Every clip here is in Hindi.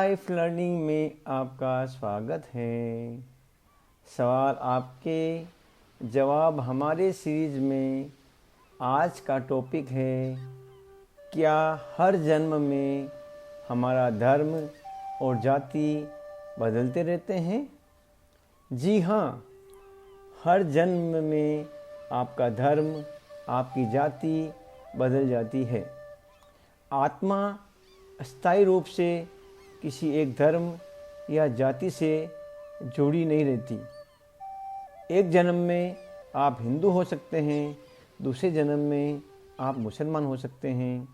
लाइफ लर्निंग में आपका स्वागत है। सवाल आपके जवाब हमारे सीरीज में आज का टॉपिक है, क्या हर जन्म में हमारा धर्म और जाति बदलते रहते हैं? जी हाँ, हर जन्म में आपका धर्म, आपकी जाति बदल जाती है। आत्मा अस्थायी रूप से किसी एक धर्म या जाति से जुड़ी नहीं रहती। एक जन्म में आप हिंदू हो सकते हैं, दूसरे जन्म में आप मुसलमान हो सकते हैं,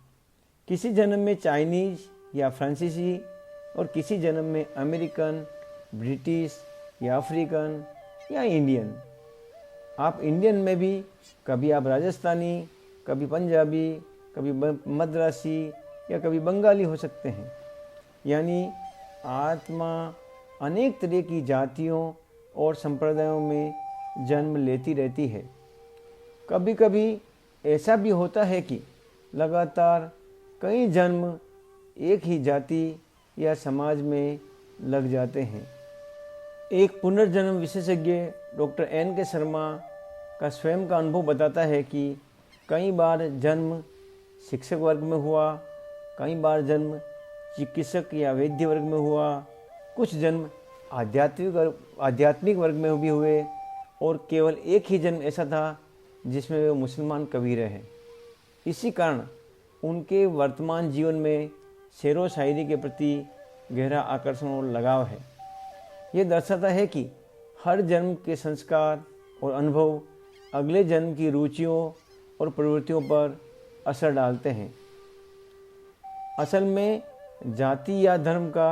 किसी जन्म में चाइनीज़ या फ्रांसीसी और किसी जन्म में अमेरिकन, ब्रिटिश या अफ्रीकन या इंडियन। आप इंडियन में भी कभी आप राजस्थानी, कभी पंजाबी, कभी मद्रासी या कभी बंगाली हो सकते हैं। यानी आत्मा अनेक तरह की जातियों और संप्रदायों में जन्म लेती रहती है। कभी कभी ऐसा भी होता है कि लगातार कई जन्म एक ही जाति या समाज में लग जाते हैं। एक पुनर्जन्म विशेषज्ञ डॉक्टर एन के शर्मा का स्वयं का अनुभव बताता है कि कई बार जन्म शिक्षक वर्ग में हुआ, कई बार जन्म चिकित्सक या वैद्य वर्ग में हुआ, कुछ जन्म आध्यात्मिक वर्ग में भी हुए और केवल एक ही जन्म ऐसा था जिसमें वे मुसलमान कबीर हैं। इसी कारण उनके वर्तमान जीवन में शेर व शायरी के प्रति गहरा आकर्षण और लगाव है। ये दर्शाता है कि हर जन्म के संस्कार और अनुभव अगले जन्म की रुचियों और प्रवृत्तियों पर असर डालते हैं। असल में जाति या धर्म का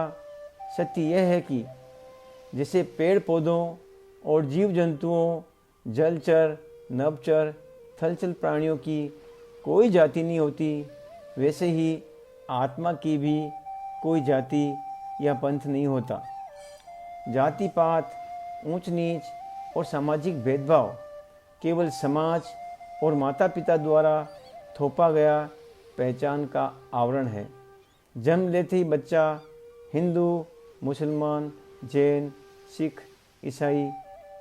सत्य यह है कि जैसे पेड़ पौधों और जीव जंतुओं, जलचर, नभचर, थलचर प्राणियों की कोई जाति नहीं होती, वैसे ही आत्मा की भी कोई जाति या पंथ नहीं होता। जाति पात, ऊंच नीच और सामाजिक भेदभाव केवल समाज और माता पिता द्वारा थोपा गया पहचान का आवरण है। जन्म लेते ही बच्चा हिंदू, मुसलमान, जैन, सिख, ईसाई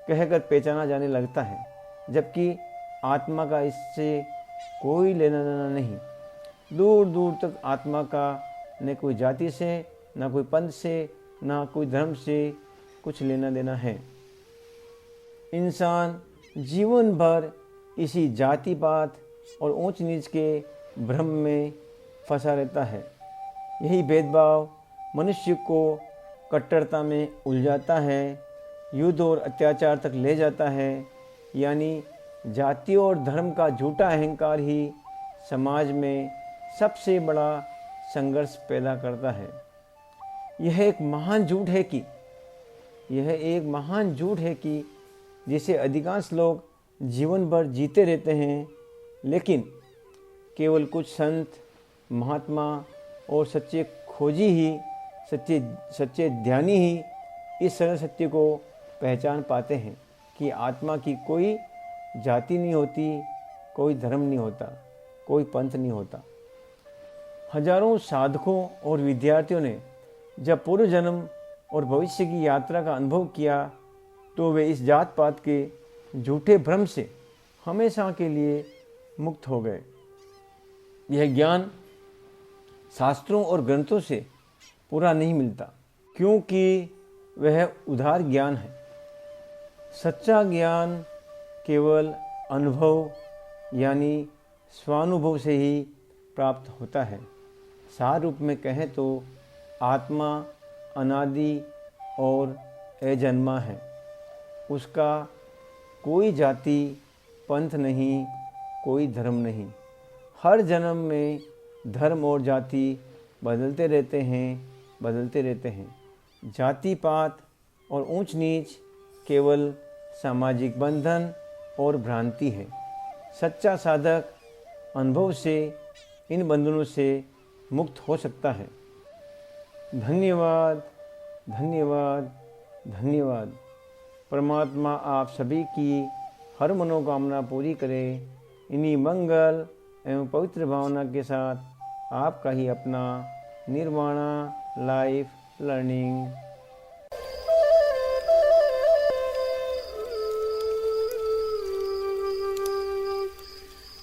कहकर पहचाना जाने लगता है, जबकि आत्मा का इससे कोई लेना देना नहीं। दूर दूर तक आत्मा का न कोई जाति से, न कोई पंथ से, न कोई धर्म से कुछ लेना देना है। इंसान जीवन भर इसी जाति पात और ऊंच नीच के भ्रम में फंसा रहता है। यही भेदभाव मनुष्य को कट्टरता में उलझाता है, युद्ध और अत्याचार तक ले जाता है। यानी जाति और धर्म का झूठा अहंकार ही समाज में सबसे बड़ा संघर्ष पैदा करता है। यह एक महान झूठ है कि जिसे अधिकांश लोग जीवन भर जीते रहते हैं, लेकिन केवल कुछ संत, महात्मा और सच्चे खोजी ही, सच्चे ध्यानी ही इस सरल सत्य को पहचान पाते हैं कि आत्मा की कोई जाति नहीं होती, कोई धर्म नहीं होता, कोई पंथ नहीं होता। हजारों साधकों और विद्यार्थियों ने जब पूर्व जन्म और भविष्य की यात्रा का अनुभव किया, तो वे इस जात पात के झूठे भ्रम से हमेशा के लिए मुक्त हो गए। यह ज्ञान शास्त्रों और ग्रंथों से पूरा नहीं मिलता, क्योंकि वह उधार ज्ञान है। सच्चा ज्ञान केवल अनुभव यानी स्वानुभव से ही प्राप्त होता है। सार रूप में कहें तो आत्मा अनादि और अजन्मा है। उसका कोई जाति पंथ नहीं, कोई धर्म नहीं। हर जन्म में धर्म और जाति बदलते रहते हैं। जाति पात और ऊंच नीच केवल सामाजिक बंधन और भ्रांति है। सच्चा साधक अनुभव से इन बंधनों से मुक्त हो सकता है। धन्यवाद, धन्यवाद, धन्यवाद। परमात्मा आप सभी की हर मनोकामना पूरी करे। इन्हीं मंगल एवं पवित्र भावना के साथ आपका ही अपना निर्वाणा लाइफ learning.